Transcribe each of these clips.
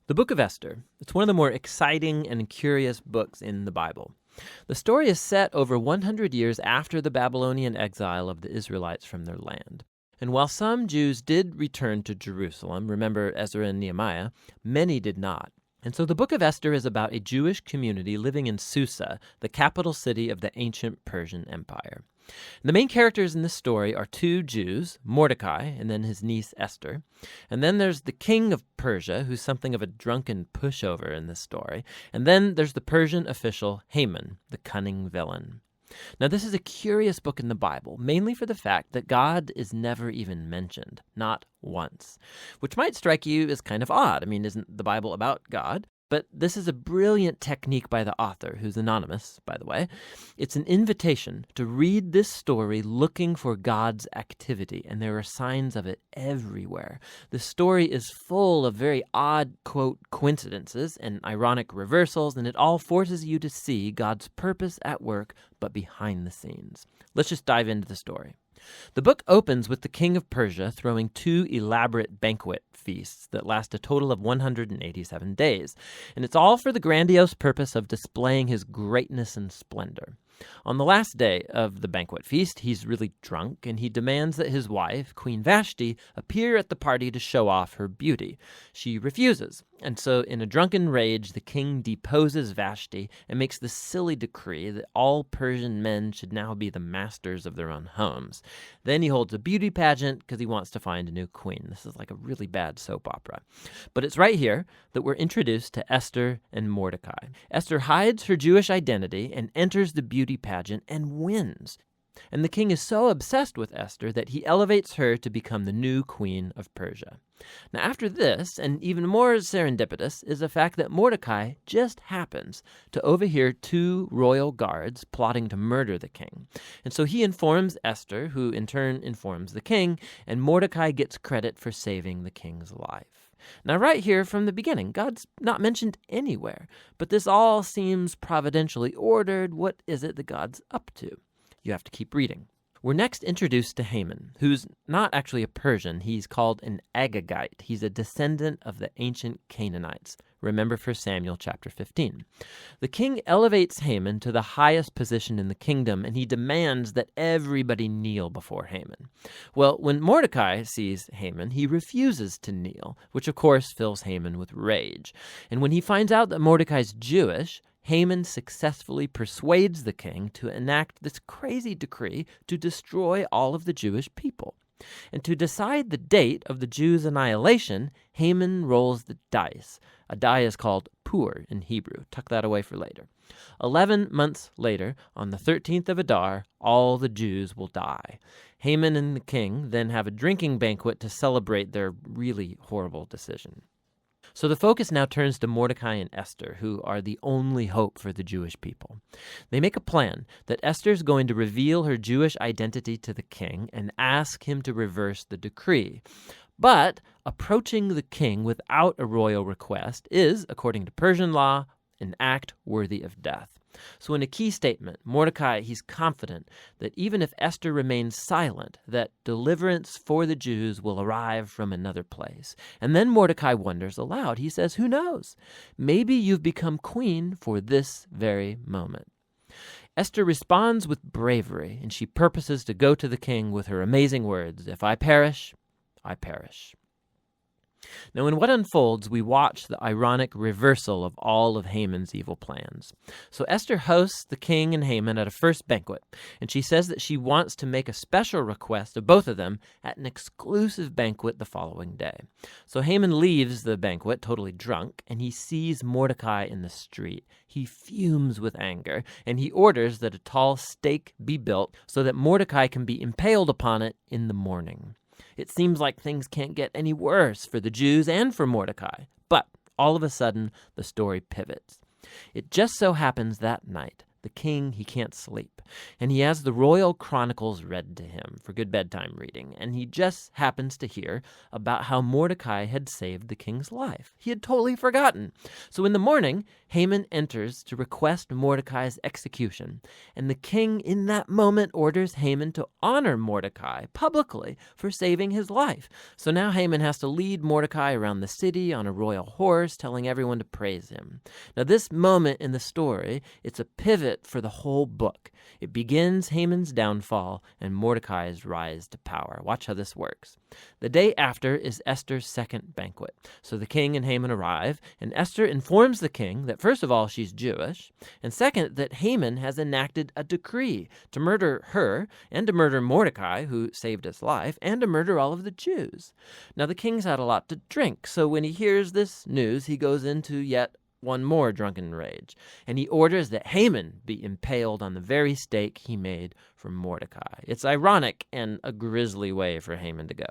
The Book of Esther. It's one of the more exciting and curious books in the Bible. The story is set over 100 years after the Babylonian exile of the Israelites from their land. And while some Jews did return to Jerusalem, remember Ezra and Nehemiah, many did not. And so the Book of Esther is about a Jewish community living in Susa, the capital city of the ancient Persian Empire. And the main characters in this story are two Jews, Mordecai and then his niece Esther. And then there's the king of Persia, who's something of a drunken pushover in this story. And then there's the Persian official Haman, the cunning villain. Now, this is a curious book in the Bible, mainly for the fact that God is never even mentioned, not once, which might strike you as kind of odd. I mean, isn't the Bible about God? But this is a brilliant technique by the author, who's anonymous, by the way. It's an invitation to read this story looking for God's activity, and there are signs of it everywhere. The story is full of very odd, quote, coincidences and ironic reversals, and it all forces you to see God's purpose at work, but behind the scenes. Let's just dive into the story. The book opens with the king of Persia throwing two elaborate banquet feasts that last a total of 187 days, and it's all for the grandiose purpose of displaying his greatness and splendor. On the last day of the banquet feast, he's really drunk, and he demands that his wife, Queen Vashti, appear at the party to show off her beauty. She refuses, and so in a drunken rage, the king deposes Vashti and makes the silly decree that all Persian men should now be the masters of their own homes. Then he holds a beauty pageant because he wants to find a new queen. This is like a really bad soap opera. But it's right here that we're introduced to Esther and Mordecai. Esther hides her Jewish identity and enters the beauty pageant and wins. And the king is so obsessed with Esther that he elevates her to become the new queen of Persia. Now, after this, and even more serendipitous, is the fact that Mordecai just happens to overhear two royal guards plotting to murder the king. And so he informs Esther, who in turn informs the king, and Mordecai gets credit for saving the king's life. Now, right here from the beginning, God's not mentioned anywhere, but this all seems providentially ordered. What is it that God's up to? You have to keep reading. We're next introduced to Haman, who's not actually a Persian. He's called an Agagite. He's a descendant of the ancient Canaanites. Remember 1 Samuel chapter 15. The king elevates Haman to the highest position in the kingdom, and he demands that everybody kneel before Haman. Well, when Mordecai sees Haman, he refuses to kneel, which of course fills Haman with rage. And when he finds out that Mordecai's Jewish, Haman successfully persuades the king to enact this crazy decree to destroy all of the Jewish people. And to decide the date of the Jews' annihilation, Haman rolls the dice. A die is called pur in Hebrew. Tuck that away for later. 11 months later, on the 13th of Adar, all the Jews will die. Haman and the king then have a drinking banquet to celebrate their really horrible decision. So the focus now turns to Mordecai and Esther, who are the only hope for the Jewish people. They make a plan that Esther's going to reveal her Jewish identity to the king and ask him to reverse the decree. But approaching the king without a royal request is, according to Persian law, an act worthy of death. So in a key statement, Mordecai, he's confident that even if Esther remains silent, that deliverance for the Jews will arrive from another place. And then Mordecai wonders aloud. He says, who knows? Maybe you've become queen for this very moment. Esther responds with bravery, and she purposes to go to the king with her amazing words, if I perish, I perish. Now, in what unfolds, we watch the ironic reversal of all of Haman's evil plans. So Esther hosts the king and Haman at a first banquet, and she says that she wants to make a special request of both of them at an exclusive banquet the following day. So Haman leaves the banquet totally drunk, and he sees Mordecai in the street. He fumes with anger, and he orders that a tall stake be built so that Mordecai can be impaled upon it in the morning. It seems like things can't get any worse for the Jews and for Mordecai. But all of a sudden, the story pivots. It just so happens that night the king, he can't sleep, and he has the royal chronicles read to him for good bedtime reading, and he just happens to hear about how Mordecai had saved the king's life. He had totally forgotten. So in the morning, Haman enters to request Mordecai's execution, and the king in that moment orders Haman to honor Mordecai publicly for saving his life. So now Haman has to lead Mordecai around the city on a royal horse, telling everyone to praise him. Now this moment in the story, it's a pivot for the whole book. It begins Haman's downfall and Mordecai's rise to power. Watch how this works. The day after is Esther's second banquet. So the king and Haman arrive, and Esther informs the king that first of all, she's Jewish, and second, that Haman has enacted a decree to murder her and to murder Mordecai, who saved his life, and to murder all of the Jews. Now the king's had a lot to drink, so when he hears this news, he goes into yet one more drunken rage, and he orders that Haman be impaled on the very stake he made for Mordecai. It's ironic and a grisly way for Haman to go.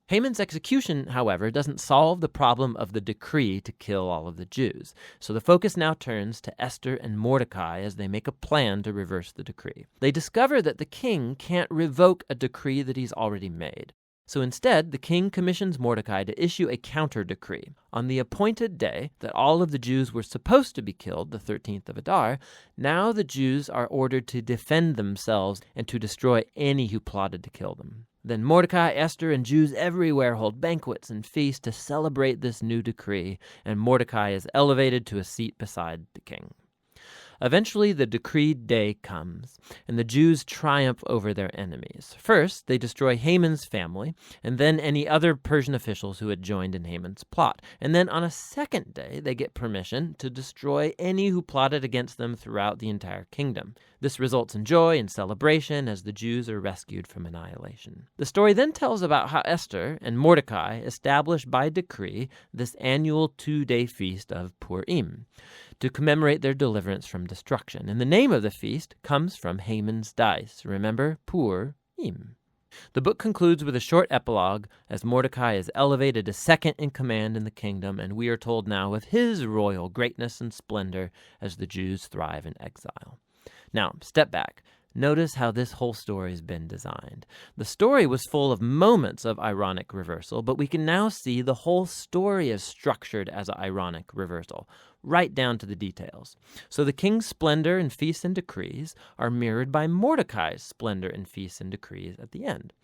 Haman's execution, however, doesn't solve the problem of the decree to kill all of the Jews. So the focus now turns to Esther and Mordecai as they make a plan to reverse the decree. They discover that the king can't revoke a decree that he's already made. So instead, the king commissions Mordecai to issue a counter-decree. On the appointed day that all of the Jews were supposed to be killed, the 13th of Adar, now the Jews are ordered to defend themselves and to destroy any who plotted to kill them. Then Mordecai, Esther, and Jews everywhere hold banquets and feasts to celebrate this new decree, and Mordecai is elevated to a seat beside the king. Eventually, the decreed day comes, and the Jews triumph over their enemies. First, they destroy Haman's family, and then any other Persian officials who had joined in Haman's plot. And then on a second day, they get permission to destroy any who plotted against them throughout the entire kingdom. This results in joy and celebration as the Jews are rescued from annihilation. The story then tells about how Esther and Mordecai established by decree this annual 2-day feast of Purim to commemorate their deliverance from destruction. And the name of the feast comes from Haman's dice. Remember, Purim. The book concludes with a short epilogue as Mordecai is elevated to second in command in the kingdom, and we are told now of his royal greatness and splendor as the Jews thrive in exile. Now, step back. Notice how this whole story has been designed. The story was full of moments of ironic reversal, but we can now see the whole story is structured as an ironic reversal, right down to the details. So the king's splendor and feasts and decrees are mirrored by Mordecai's splendor and feasts and decrees at the end.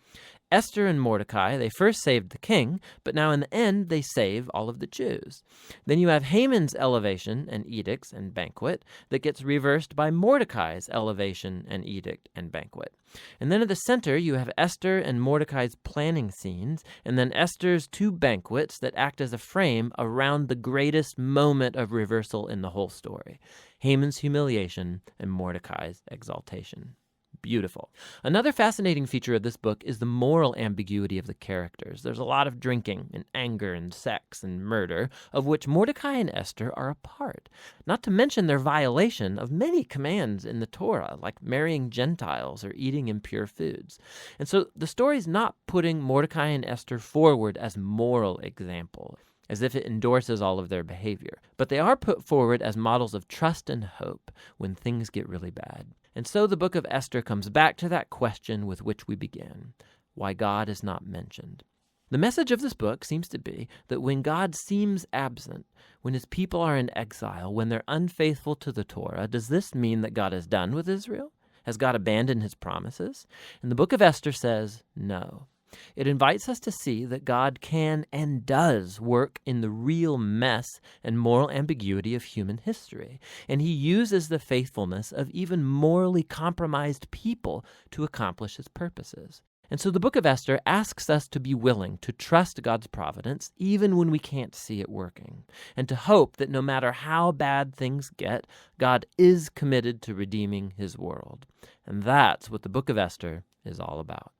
Esther and Mordecai, they first saved the king, but now in the end they save all of the Jews. Then you have Haman's elevation and edicts and banquet that gets reversed by Mordecai's elevation and edict and banquet. And then at the center you have Esther and Mordecai's planning scenes, and then Esther's 2 banquets that act as a frame around the greatest moment of reversal in the whole story: Haman's humiliation and Mordecai's exaltation. Beautiful. Another fascinating feature of this book is the moral ambiguity of the characters. There's a lot of drinking and anger and sex and murder, of which Mordecai and Esther are a part. Not to mention their violation of many commands in the Torah, like marrying Gentiles or eating impure foods. And so the story's not putting Mordecai and Esther forward as moral examples, as if it endorses all of their behavior. But they are put forward as models of trust and hope when things get really bad. And so the book of Esther comes back to that question with which we began: why God is not mentioned. The message of this book seems to be that when God seems absent, when his people are in exile, when they're unfaithful to the Torah, does this mean that God is done with Israel? Has God abandoned his promises? And the book of Esther says no. It invites us to see that God can and does work in the real mess and moral ambiguity of human history, and he uses the faithfulness of even morally compromised people to accomplish his purposes. And so the book of Esther asks us to be willing to trust God's providence even when we can't see it working, and to hope that no matter how bad things get, God is committed to redeeming his world. And that's what the book of Esther is all about.